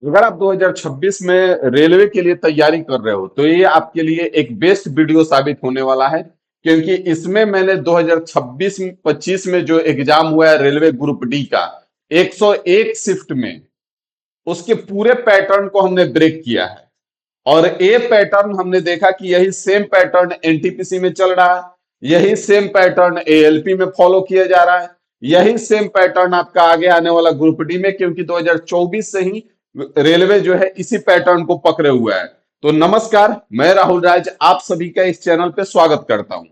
अगर आप 2026 में रेलवे के लिए तैयारी कर रहे हो तो ये आपके लिए एक बेस्ट वीडियो साबित होने वाला है, क्योंकि इसमें मैंने 2026-25 में जो एग्जाम हुआ है रेलवे ग्रुप डी का 101 शिफ्ट में उसके पूरे पैटर्न को हमने ब्रेक किया है। और ये पैटर्न हमने देखा कि यही सेम पैटर्न एनटीपीसी में चल रहा है, यही सेम पैटर्न एएलपी में फॉलो किया जा रहा है, यही सेम पैटर्न आपका आगे आने वाला ग्रुप डी में, क्योंकि 2024 से ही रेलवे जो है इसी पैटर्न को पकड़े हुआ है। तो नमस्कार, मैं राहुल राज आप सभी का इस चैनल पे स्वागत करता हूं।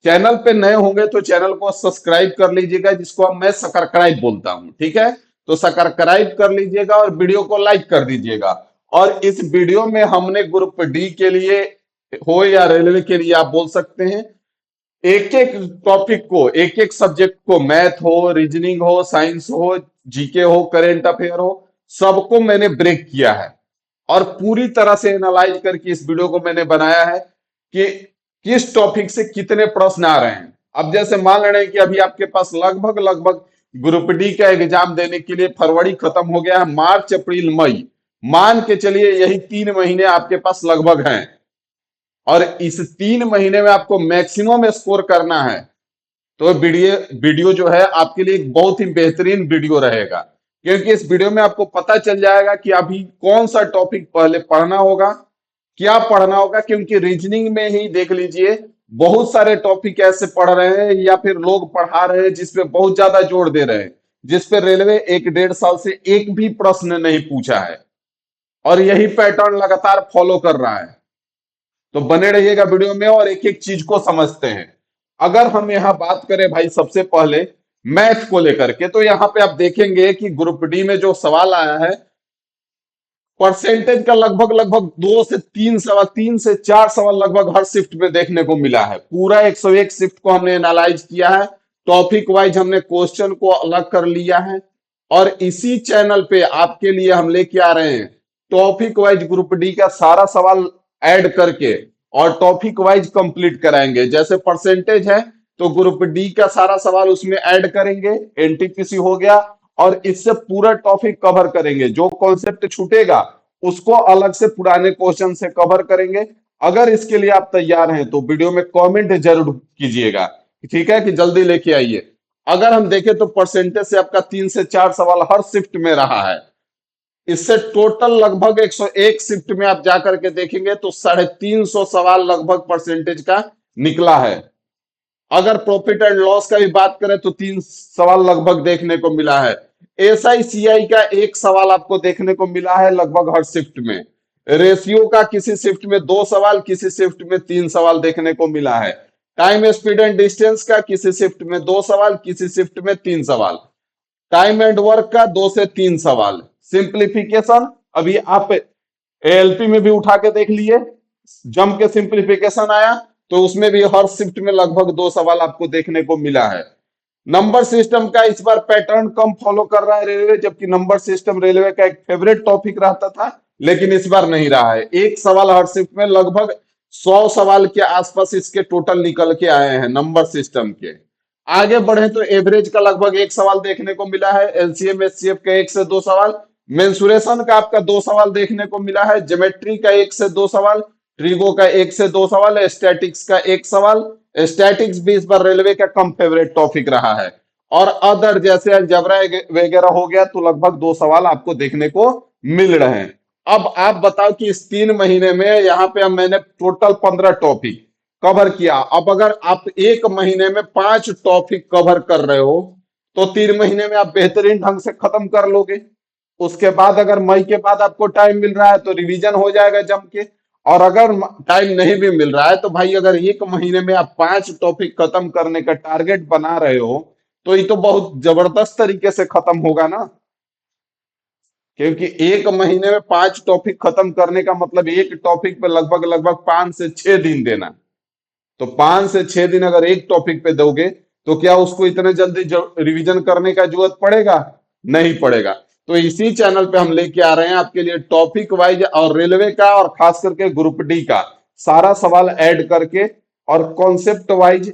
चैनल पे नए होंगे तो चैनल को सब्सक्राइब कर लीजिएगा, जिसको मैं सकरक्राइब बोलता हूं, ठीक है। तो सकरक्राइब कर लीजिएगा और वीडियो को लाइक कर दीजिएगा। और इस वीडियो में हमने ग्रुप डी के लिए हो या रेलवे के लिए आप बोल सकते हैं, एक एक टॉपिक को, एक एक सब्जेक्ट को, मैथ हो, रीजनिंग हो, साइंस हो, जीके हो, करेंट अफेयर हो, सबको मैंने ब्रेक किया है। और पूरी तरह से एनालाइज करके इस वीडियो को मैंने बनाया है कि किस टॉपिक से कितने प्रश्न आ रहे हैं। अब जैसे मान रहे हैं कि अभी आपके पास लगभग लगभग ग्रुप डी का एग्जाम देने के लिए फरवरी खत्म हो गया है, मार्च अप्रैल मई मान के चलिए यही 3 महीने आपके पास लगभग हैं। और इस 3 महीने में आपको मैक्सिमम स्कोर करना है। तो वीडियो वीडियो जो है आपके लिए एक बहुत ही बेहतरीन वीडियो रहेगा, क्योंकि इस वीडियो में आपको पता चल जाएगा कि अभी कौन सा टॉपिक पहले पढ़ना होगा, क्या पढ़ना होगा। क्योंकि रीजनिंग में ही देख लीजिए, बहुत सारे टॉपिक ऐसे पढ़ रहे हैं या फिर लोग पढ़ा रहे हैं जिसपे बहुत ज्यादा जोर दे रहे हैं, जिसपे रेलवे 1 डेढ़ साल से एक भी प्रश्न नहीं पूछा है, और यही पैटर्न लगातार फॉलो कर रहा है। तो बने रहिएगा वीडियो में और एक एक चीज को समझते हैं। अगर हम यहाँ बात करें भाई सबसे पहले मैथ को लेकर के, तो यहाँ पे आप देखेंगे कि ग्रुप डी में जो सवाल आया है, परसेंटेज का लगभग लगभग 2 से 3 सवाल, 3 से 4 सवाल लगभग हर शिफ्ट में देखने को मिला है। पूरा 101 शिफ्ट को हमने एनालाइज किया है, टॉपिक वाइज हमने क्वेश्चन को अलग कर लिया है। और इसी चैनल पे आपके लिए हम लेके आ रहे हैं टॉपिक वाइज ग्रुप डी का सारा सवाल ऐड करके, और टॉपिक वाइज कंप्लीट कराएंगे। जैसे परसेंटेज है तो ग्रुप डी का सारा सवाल उसमें ऐड करेंगे, एनटीपीसी हो गया, और इससे पूरा टॉपिक कवर करेंगे। जो कॉन्सेप्ट छूटेगा उसको अलग से पुराने क्वेश्चन से कवर करेंगे। अगर इसके लिए आप तैयार हैं तो वीडियो में कमेंट जरूर कीजिएगा, ठीक है, कि जल्दी लेके आइए। अगर हम देखें तो परसेंटेज से आपका 3 से 4 सवाल हर शिफ्ट में रहा है। इससे टोटल लगभग 101 शिफ्ट में आप जाकर के देखेंगे तो 350 सवाल लगभग परसेंटेज का निकला है। अगर प्रॉफिट एंड लॉस का भी बात करें तो 3 सवाल लगभग देखने को मिला है। एसआईसीआई का एक सवाल आपको देखने को मिला है लगभग हर शिफ्ट में। रेशियो का किसी शिफ्ट में 2 सवाल, किसी शिफ्ट में 3 सवाल देखने को मिला है। टाइम स्पीड एंड डिस्टेंस का किसी शिफ्ट में 2 सवाल, किसी शिफ्ट में 3 सवाल। टाइम एंड वर्क का 2 से 3 सवाल। सिंप्लीफिकेशन अभी आप एएलपी में भी उठा के देख लिए, जम के सिंप्लीफिकेशन आया तो उसमें भी हर शिफ्ट में लगभग 2 सवाल आपको देखने को मिला है। नंबर सिस्टम का इस बार पैटर्न कम फॉलो कर रहा है रेलवे, जबकि नंबर सिस्टम रेलवे का एक फेवरेट टॉपिक रहता था, लेकिन इस बार नहीं रहा है। एक सवाल हर शिफ्ट में, लगभग 100 सवाल के आसपास इसके टोटल निकल के आए हैं नंबर सिस्टम के। आगे बढ़े तो एवरेज का लगभग एक सवाल देखने को मिला है, एलसीएम एचसीएफ का 1 से 2 सवाल, मेंसुरेशन का आपका 2 सवाल देखने को मिला है, ज्योमेट्री का 1 से 2 सवाल, ट्रिगो का 1 से 2 सवाल, स्टैटिक्स का 1 सवाल। स्टैटिक्स भी इस बार रेलवे का कम फेवरेट टॉपिक रहा है। और अदर जैसे अलजेब्रा वगैरह हो गया तो लगभग 2 सवाल आपको देखने को मिल रहे हैं। अब आप बताओ कि इस 3 महीने में यहाँ पे मैंने टोटल 15 टॉपिक कवर किया। अब अगर आप 1 महीने में 5 टॉपिक कवर कर रहे हो तो 3 महीने में आप बेहतरीन ढंग से खत्म कर लोगे। उसके बाद अगर मई के बाद आपको टाइम मिल रहा है तो रिवीजन हो जाएगा जम के। और अगर टाइम नहीं भी मिल रहा है तो भाई अगर 1 महीने में आप 5 टॉपिक खत्म करने का टारगेट बना रहे हो तो ये तो बहुत जबरदस्त तरीके से खत्म होगा ना। क्योंकि 1 महीने में 5 टॉपिक खत्म करने का मतलब एक टॉपिक पे लगभग लगभग 5 से 6 दिन देना। तो 5 से 6 दिन अगर एक टॉपिक पे दोगे तो क्या उसको इतने जल्दी रिवीजन करने का जरूरत पड़ेगा? नहीं पड़ेगा। तो इसी चैनल पे हम लेके आ रहे हैं आपके लिए टॉपिक वाइज और रेलवे का और खास करके ग्रुप डी का सारा सवाल ऐड करके, और कॉन्सेप्ट वाइज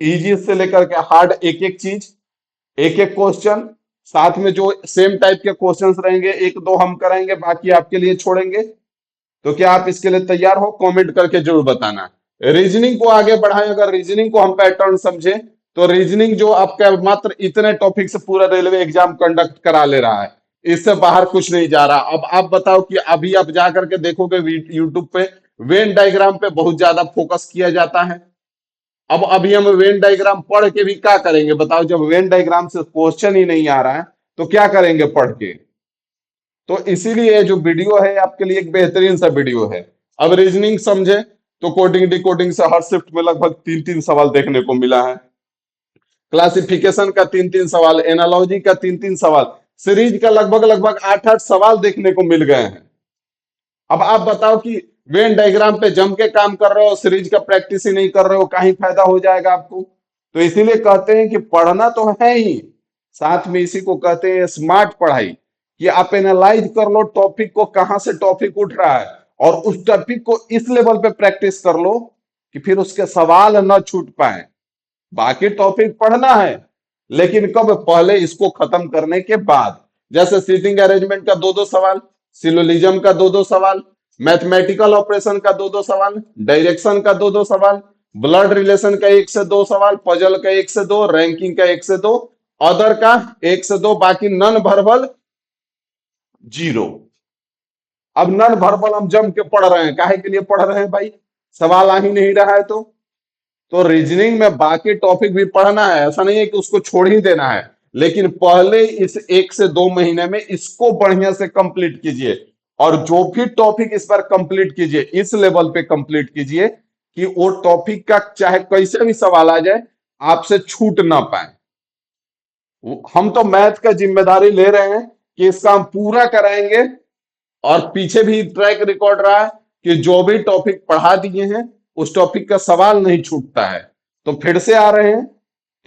इजी से लेकर के हार्ड एक एक चीज, एक एक क्वेश्चन साथ में जो सेम टाइप के क्वेश्चंस रहेंगे एक दो हम कराएंगे, बाकी आपके लिए छोड़ेंगे। तो क्या आप इसके लिए तैयार हो? कमेंट करके जरूर बताना। रीजनिंग को आगे बढ़ाएं। अगर रीजनिंग को हम पैटर्न समझे तो रीजनिंग जो आपका मात्र इतने टॉपिक से पूरा रेलवे एग्जाम कंडक्ट करा ले रहा है, इससे बाहर कुछ नहीं जा रहा। अब आप बताओ कि अभी आप जा करके देखोगे यूट्यूब पे वेन डायग्राम पे बहुत ज्यादा फोकस किया जाता है। अब अभी हम वेन डायग्राम पढ़ के भी क्या करेंगे बताओ? जब वेन डायग्राम से क्वेश्चन ही नहीं आ रहा है तो क्या करेंगे पढ़ के? तो इसीलिए ये जो वीडियो है आपके लिए एक बेहतरीन सा वीडियो है। अब रीजनिंग समझे तो कोडिंग डिकोडिंग से हर शिफ्ट में लगभग तीन तीन सवाल देखने को मिला है। क्लासिफिकेशन का तीन तीन सवाल, एनालॉजी का तीन तीन सवाल, सीरीज का लगभग लगभग आठ आठ सवाल देखने को मिल गए हैं। अब आप बताओ कि वेन डायग्राम पे जम के काम कर रहे हो, सीरीज का प्रैक्टिस ही नहीं कर रहे हो, कहीं फायदा हो जाएगा आपको? तो इसीलिए कहते हैं कि पढ़ना तो है ही, साथ में इसी को कहते हैं स्मार्ट पढ़ाई, कि आप एनालाइज कर लो टॉपिक को, कहां से टॉपिक उठ रहा है, और उस टॉपिक को इस लेवल पे प्रैक्टिस कर लो कि फिर उसके सवाल न छूट पाए। बाकी टॉपिक पढ़ना है, लेकिन कब? पहले इसको खत्म करने के बाद। जैसे सीटिंग अरेंजमेंट का दो दो सवाल, सिलोजिज्म का दो दो सवाल, मैथमेटिकल ऑपरेशन का दो दो सवाल, डायरेक्शन का दो दो सवाल, ब्लड रिलेशन का एक से दो सवाल, पजल का एक से दो, रैंकिंग का एक से दो, अदर का एक से दो, बाकी नन वर्बल जीरो। अब नन वर्बल हम जम के पढ़ रहे हैं, काहे के लिए पढ़ रहे हैं भाई? सवाल आ ही नहीं रहा है। तो रीजनिंग में बाकी टॉपिक भी पढ़ना है, ऐसा नहीं है कि उसको छोड़ ही देना है, लेकिन पहले इस एक से दो महीने में इसको बढ़िया से कंप्लीट कीजिए। और जो भी टॉपिक इस बार कंप्लीट कीजिए, इस लेवल पे कंप्लीट कीजिए कि वो टॉपिक का चाहे कैसे भी सवाल आ जाए आपसे छूट ना पाए। हम तो मैथ का जिम्मेदारी ले रहे हैं कि इसका हम पूरा कराएंगे, और पीछे भी ट्रैक रिकॉर्ड रहा है कि जो भी टॉपिक पढ़ा दिए हैं उस टॉपिक का सवाल नहीं छूटता है। तो फिर से आ रहे हैं,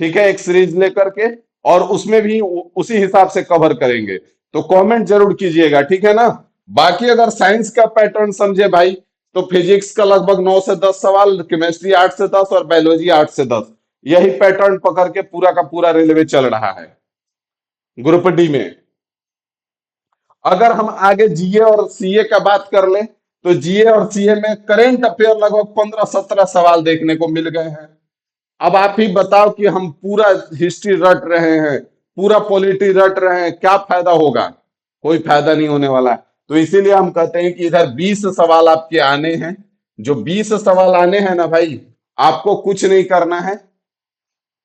ठीक है, एक सीरीज लेकर के, और उसमें भी उसी हिसाब से कवर करेंगे। तो कमेंट जरूर कीजिएगा, ठीक है ना? बाकी अगर साइंस का पैटर्न समझे भाई, तो फिजिक्स का लगभग 9 से 10 सवाल, केमिस्ट्री 8 से 10 और बायोलॉजी 8 से 10, यही पैटर्न पकड़ के पूरा का पूरा रेलवे चल रहा है ग्रुप डी में। अगर हम आगे जीए और सीए का बात कर ले, तो जीए और सीए में करेंट अफेयर लगभग 15-17 सवाल देखने को मिल गए हैं। अब आप ही बताओ कि हम पूरा हिस्ट्री रट रहे हैं, पूरा पॉलिटी रट रहे हैं, क्या फायदा होगा? कोई फायदा नहीं होने वाला है। तो इसीलिए हम कहते हैं कि इधर 20 सवाल आपके आने हैं। जो 20 सवाल आने हैं ना भाई, आपको कुछ नहीं करना है।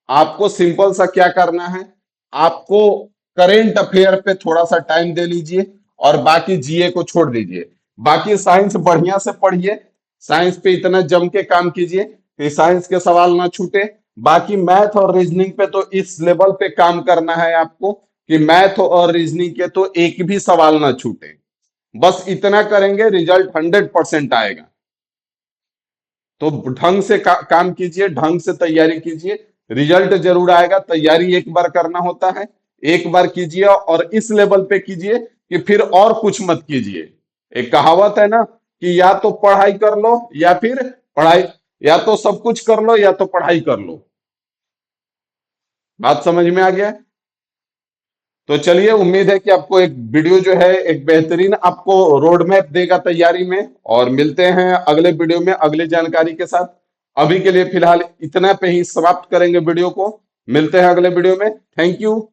आपको सिंपल सा क्या करना है, आपको करेंट अफेयर पे थोड़ा सा टाइम दे लीजिए, और बाकी जीए को छोड़ दीजिए। बाकी साइंस बढ़िया से पढ़िए, साइंस पे इतना जम के काम कीजिए कि साइंस के सवाल ना छूटे। बाकी मैथ और रीजनिंग पे तो इस लेवल पे काम करना है आपको कि मैथ और रीजनिंग के तो एक भी सवाल ना छूटे। बस इतना करेंगे, रिजल्ट 100% आएगा। तो ढंग से काम कीजिए, ढंग से तैयारी कीजिए, रिजल्ट जरूर आएगा। तैयारी एक बार करना होता है, एक बार कीजिए और इस लेवल पे कीजिए कि फिर और कुछ मत कीजिए। एक कहावत है ना कि या तो पढ़ाई कर लो या फिर पढ़ाई, या तो सब कुछ कर लो या तो पढ़ाई कर लो। बात समझ में आ गया है? तो चलिए, उम्मीद है कि आपको एक वीडियो जो है एक बेहतरीन आपको रोड मैप देगा तैयारी में, और मिलते हैं अगले वीडियो में अगली जानकारी के साथ। अभी के लिए फिलहाल इतना पे ही समाप्त करेंगे वीडियो को। मिलते हैं अगले वीडियो में। Thank you.